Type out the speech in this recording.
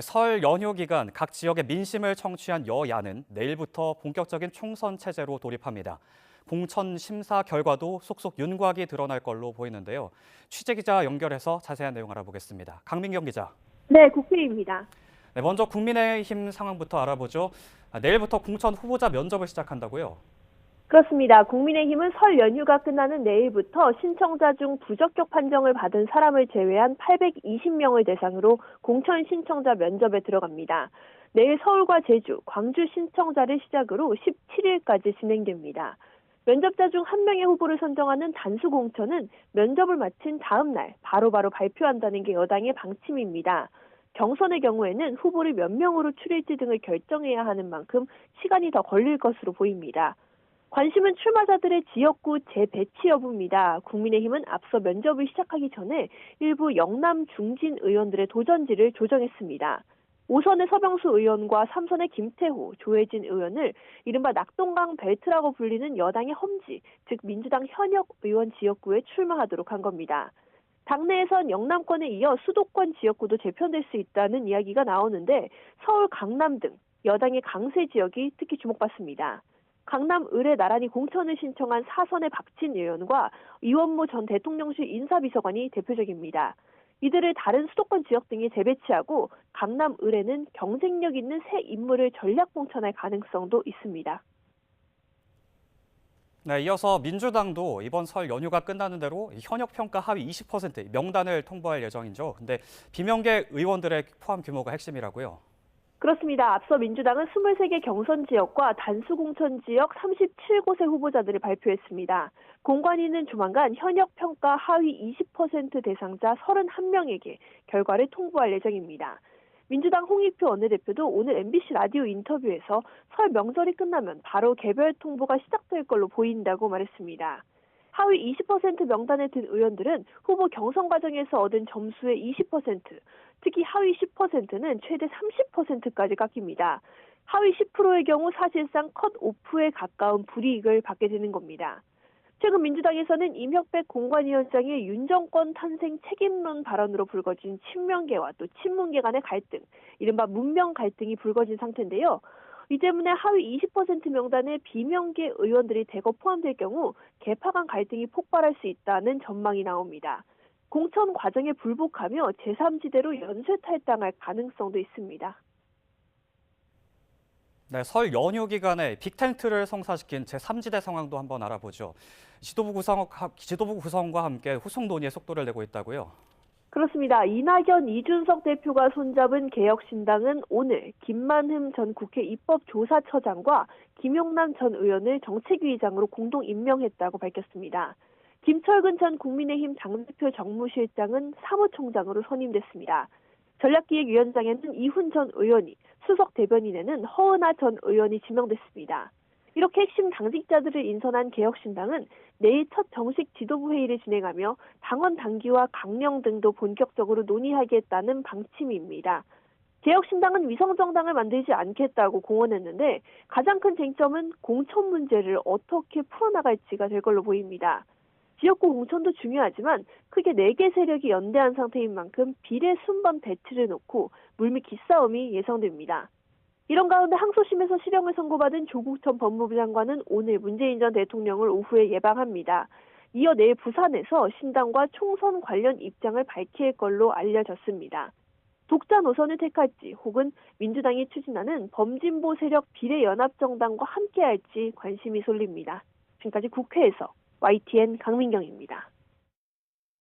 설 연휴 기간 각 지역의 민심을 청취한 여야는 내일부터 본격적인 총선 체제로 돌입합니다. 공천 심사 결과도 속속 윤곽이 드러날 걸로 보이는데요. 취재기자 연결해서 자세한 내용 알아보겠습니다. 강민경 기자. 네, 국회입니다. 네, 먼저 국민의힘 상황부터 알아보죠. 내일부터 공천 후보자 면접을 시작한다고요? 그렇습니다. 국민의힘은 설 연휴가 끝나는 내일부터 신청자 중 부적격 판정을 받은 사람을 제외한 820명을 대상으로 공천 신청자 면접에 들어갑니다. 내일 서울과 제주, 광주 신청자를 시작으로 17일까지 진행됩니다. 면접자 중 한 명의 후보를 선정하는 단수 공천은 면접을 마친 다음 날 바로바로 발표한다는 게 여당의 방침입니다. 경선의 경우에는 후보를 몇 명으로 추릴지 등을 결정해야 하는 만큼 시간이 더 걸릴 것으로 보입니다. 관심은 출마자들의 지역구 재배치 여부입니다. 국민의힘은 앞서 면접을 시작하기 전에 일부 영남 중진 의원들의 도전지를 조정했습니다. 5선의 서병수 의원과 3선의 김태호, 조혜진 의원을 이른바 낙동강 벨트라고 불리는 여당의 험지, 즉 민주당 현역 의원 지역구에 출마하도록 한 겁니다. 당내에선 영남권에 이어 수도권 지역구도 재편될 수 있다는 이야기가 나오는데 서울, 강남 등 여당의 강세 지역이 특히 주목받습니다. 강남 을에 나란히 공천을 신청한 4선의 박진 의원과 이원모 전 대통령실 인사비서관이 대표적입니다. 이들을 다른 수도권 지역 등에 재배치하고 강남 을에는 경쟁력 있는 새 인물을 전략 공천할 가능성도 있습니다. 네, 이어서 민주당도 이번 설 연휴가 끝나는 대로 현역 평가 하위 20% 명단을 통보할 예정이죠. 근데 비명계 의원들의 포함 규모가 핵심이라고요? 그렇습니다. 앞서 민주당은 23개 경선 지역과 단수 공천 지역 37곳의 후보자들을 발표했습니다. 공관위는 조만간 현역 평가 하위 20% 대상자 31명에게 결과를 통보할 예정입니다. 민주당 홍익표 원내대표도 오늘 MBC 라디오 인터뷰에서 설 명절이 끝나면 바로 개별 통보가 시작될 걸로 보인다고 말했습니다. 하위 20% 명단에 든 의원들은 후보 경선 과정에서 얻은 점수의 20%, 특히 하위 10%는 최대 30%까지 깎입니다. 하위 10%의 경우 사실상 컷오프에 가까운 불이익을 받게 되는 겁니다. 최근 민주당에서는 임혁백 공관위원장의 윤 정권 탄생 책임론 발언으로 불거진 친명계와 또 친문계 간의 갈등, 이른바 문명 갈등이 불거진 상태인데요. 이 때문에 하위 20% 명단에 비명계 의원들이 대거 포함될 경우 계파 간 갈등이 폭발할 수 있다는 전망이 나옵니다. 공천 과정에 불복하며 제3지대로 연쇄 탈당할 가능성도 있습니다. 네, 설 연휴 기간에 빅텐트를 성사시킨 제3지대 상황도 한번 알아보죠. 지도부 구성과 함께 후속 논의에 속도를 내고 있다고요? 그렇습니다. 이낙연, 이준석 대표가 손잡은 개혁신당은 오늘 김만흠 전 국회 입법조사처장과 김용남 전 의원을 정책위의장으로 공동 임명했다고 밝혔습니다. 김철근 전 국민의힘 당대표 정무실장은 사무총장으로 선임됐습니다. 전략기획위원장에는 이훈 전 의원이, 수석 대변인에는 허은하 전 의원이 지명됐습니다. 이렇게 핵심 당직자들을 인선한 개혁신당은 내일 첫 정식 지도부 회의를 진행하며 당원 당규와 강령 등도 본격적으로 논의하겠다는 방침입니다. 개혁신당은 위성정당을 만들지 않겠다고 공언했는데 가장 큰 쟁점은 공천 문제를 어떻게 풀어나갈지가 될 걸로 보입니다. 지역구 공천도 중요하지만 크게 4개 세력이 연대한 상태인 만큼 비례 순번 배치를 놓고 물밑 기싸움이 예상됩니다. 이런 가운데 항소심에서 실형을 선고받은 조국 전 법무부 장관은 오늘 문재인 전 대통령을 오후에 예방합니다. 이어 내일 부산에서 신당과 총선 관련 입장을 밝힐 걸로 알려졌습니다. 독자 노선을 택할지 혹은 민주당이 추진하는 범진보 세력 비례연합정당과 함께할지 관심이 쏠립니다. 지금까지 국회에서 YTN 강민경입니다.